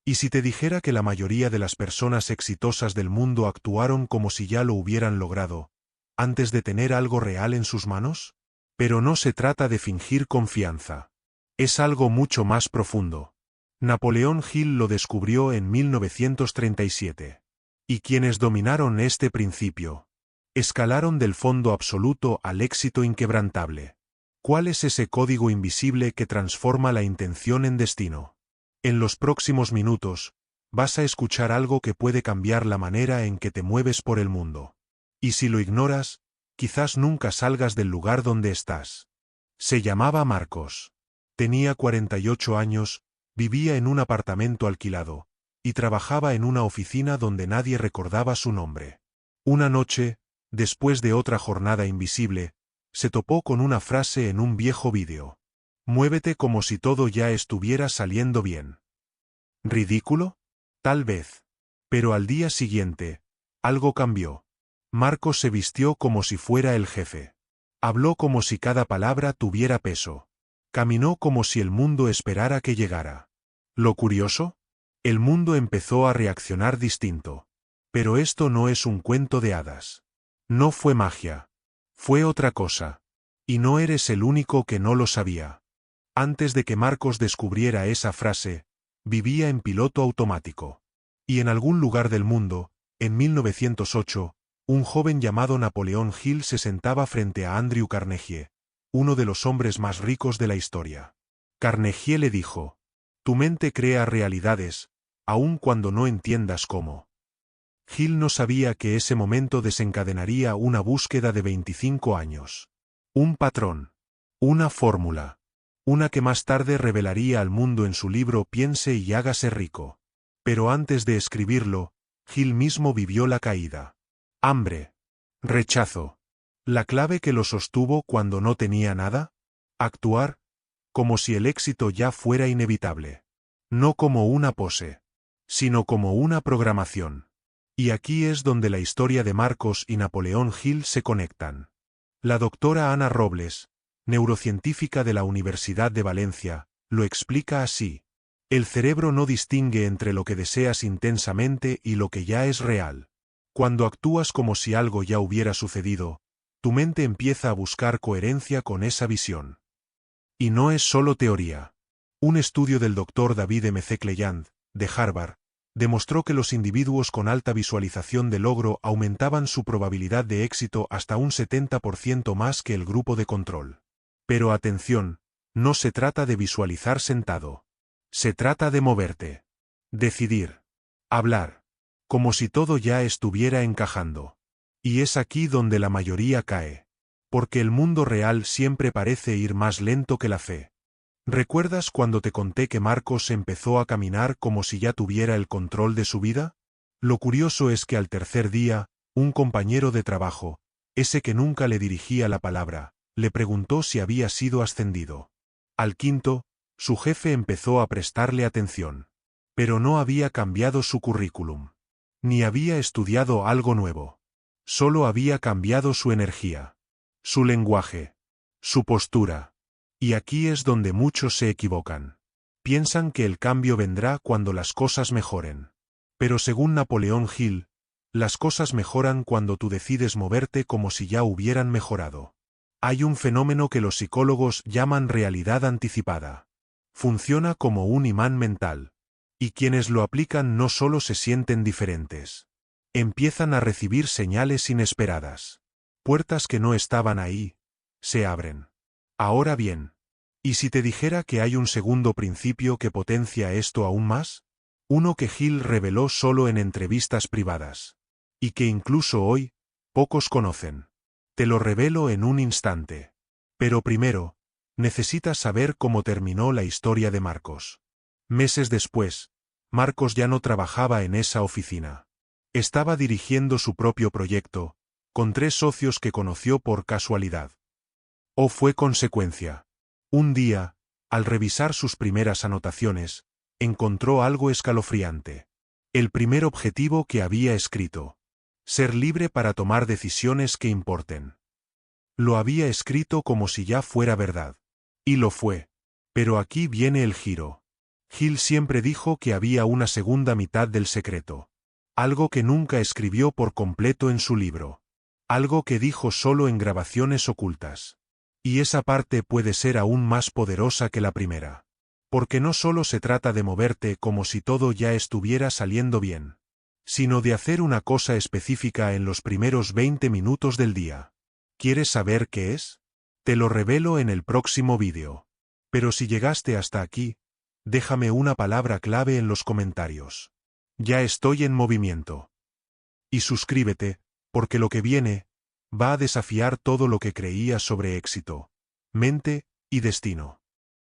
¿Y si te dijera que la mayoría de las personas exitosas del mundo actuaron como si ya lo hubieran logrado, antes de tener algo real en sus manos? Pero no se trata de fingir confianza. Es algo mucho más profundo. Napoleón Hill lo descubrió en 1937. Y quienes dominaron este principio, escalaron del fondo absoluto al éxito inquebrantable. ¿Cuál es ese código invisible que transforma la intención en destino? En los próximos minutos, vas a escuchar algo que puede cambiar la manera en que te mueves por el mundo. Y si lo ignoras, quizás nunca salgas del lugar donde estás. Se llamaba Marcos. Tenía 48 años, vivía en un apartamento alquilado, y trabajaba en una oficina donde nadie recordaba su nombre. Una noche, después de otra jornada invisible, se topó con una frase en un viejo vídeo. Muévete como si todo ya estuviera saliendo bien. ¿Ridículo? Tal vez. Pero al día siguiente, algo cambió. Marcos se vistió como si fuera el jefe. Habló como si cada palabra tuviera peso. Caminó como si el mundo esperara que llegara. ¿Lo curioso? El mundo empezó a reaccionar distinto. Pero esto no es un cuento de hadas. No fue magia. Fue otra cosa. Y no eres el único que no lo sabía. Antes de que Marcos descubriera esa frase, vivía en piloto automático. Y en algún lugar del mundo, en 1908, un joven llamado Napoleón Hill se sentaba frente a Andrew Carnegie, uno de los hombres más ricos de la historia. Carnegie le dijo: tu mente crea realidades, aun cuando no entiendas cómo. Hill no sabía que ese momento desencadenaría una búsqueda de 25 años. Un patrón. Una fórmula. Una que más tarde revelaría al mundo en su libro Piense y hágase rico. Pero antes de escribirlo, Hill mismo vivió la caída. Hambre. Rechazo. ¿La clave que lo sostuvo cuando no tenía nada? Actuar como si el éxito ya fuera inevitable. No como una pose, sino como una programación. Y aquí es donde la historia de Marcos y Napoleón Hill se conectan. La doctora Ana Robles, neurocientífica de la Universidad de Valencia, lo explica así. El cerebro no distingue entre lo que deseas intensamente y lo que ya es real. Cuando actúas como si algo ya hubiera sucedido, tu mente empieza a buscar coherencia con esa visión. Y no es solo teoría. Un estudio del Dr. David M. C. Cleyand, de Harvard, demostró que los individuos con alta visualización de logro aumentaban su probabilidad de éxito hasta un 70% más que el grupo de control. Pero atención, no se trata de visualizar sentado. Se trata de moverte. Decidir. Hablar. Como si todo ya estuviera encajando. Y es aquí donde la mayoría cae. Porque el mundo real siempre parece ir más lento que la fe. ¿Recuerdas cuando te conté que Marcos empezó a caminar como si ya tuviera el control de su vida? Lo curioso es que al tercer día, un compañero de trabajo, ese que nunca le dirigía la palabra, le preguntó si había sido ascendido. Al quinto, su jefe empezó a prestarle atención. Pero no había cambiado su currículum. Ni había estudiado algo nuevo. Solo había cambiado su energía. Su lenguaje. Su postura. Y aquí es donde muchos se equivocan. Piensan que el cambio vendrá cuando las cosas mejoren. Pero según Napoleón Hill, las cosas mejoran cuando tú decides moverte como si ya hubieran mejorado. Hay un fenómeno que los psicólogos llaman realidad anticipada. Funciona como un imán mental. Y quienes lo aplican no solo se sienten diferentes. Empiezan a recibir señales inesperadas. Puertas que no estaban ahí, se abren. Ahora bien, ¿y si te dijera que hay un segundo principio que potencia esto aún más? Uno que Hill reveló solo en entrevistas privadas. Y que incluso hoy, pocos conocen. Te lo revelo en un instante. Pero primero, necesitas saber cómo terminó la historia de Marcos. Meses después, Marcos ya no trabajaba en esa oficina. Estaba dirigiendo su propio proyecto, con 3 socios que conoció por casualidad. ¿O fue consecuencia? Un día, al revisar sus primeras anotaciones, encontró algo escalofriante. El primer objetivo que había escrito. Ser libre para tomar decisiones que importen. Lo había escrito como si ya fuera verdad. Y lo fue. Pero aquí viene el giro. Hill siempre dijo que había una segunda mitad del secreto. Algo que nunca escribió por completo en su libro. Algo que dijo solo en grabaciones ocultas. Y esa parte puede ser aún más poderosa que la primera. Porque no solo se trata de moverte como si todo ya estuviera saliendo bien, sino de hacer una cosa específica en los primeros 20 minutos del día. ¿Quieres saber qué es? Te lo revelo en el próximo vídeo. Pero si llegaste hasta aquí, déjame una palabra clave en los comentarios. Ya estoy en movimiento. Y suscríbete, porque lo que viene va a desafiar todo lo que creías sobre éxito, mente y destino.